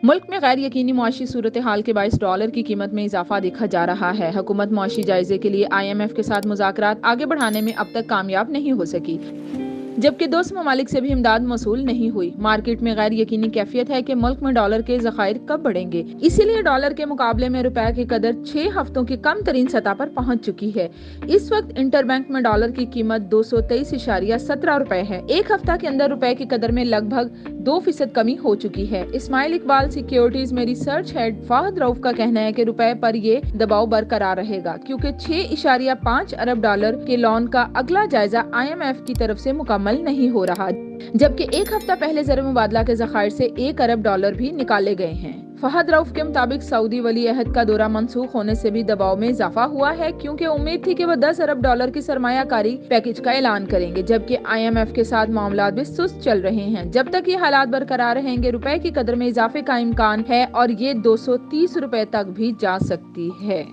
मुल्क में गैर यकीनी मुआशी सूरत हाल के बायस डॉलर की कीमत में इजाफा देखा जा रहा है। हुकूमत मुआशी जायजे के लिए IMF के साथ मुज़ाकरात आगे बढ़ाने में अब तक कामयाब नहीं हो सकी, जबकि दोस्त ममालिक से भी इमदाद मौसूल नहीं हुई। मार्केट में गैर यकीनी कैफियत है कि मुल्क में डॉलर के ज़खायर कब बढ़ेंगे, इसीलिए डॉलर के मुकाबले में रुपए की कदर 6 हफ्तों की कम तरीन सतह पर पहुंच चुकी है। इस वक्त इंटरबैंक में डॉलर की कीमत 223.17 रुपए है। एक हफ्ता के अंदर रुपए की कदर में लगभग 2% कमी हो चुकी है। इस्माइल इकबाल सिक्योरिटीज में रिसर्च हेड फाहद रऊफ का कहना है कि रुपए पर ये दबाव बरकरार रहेगा, क्योंकि 6.5 अरब डॉलर के लोन का अगला जायजा IMF की तरफ से मुकम्मल नहीं हो रहा, जबकि एक हफ्ता पहले ज़र मुबादला के ज़खायर से 1 अरब डॉलर भी निकाले गए हैं। फहद रऊफ के मुताबिक सऊदी वली अहद का दौरा मंसूख होने से भी दबाव में इजाफा हुआ है, क्योंकि उम्मीद थी कि वह 10 अरब डॉलर की सरमायाकारी पैकेज का ऐलान करेंगे, जबकि IMF के साथ मामलात भी सुस्त चल रहे हैं। जब तक ये हालात बरकरार रहेंगे, रुपए की कदर में इजाफे का इम्कान है और ये 230 रुपए तक भी जा सकती है।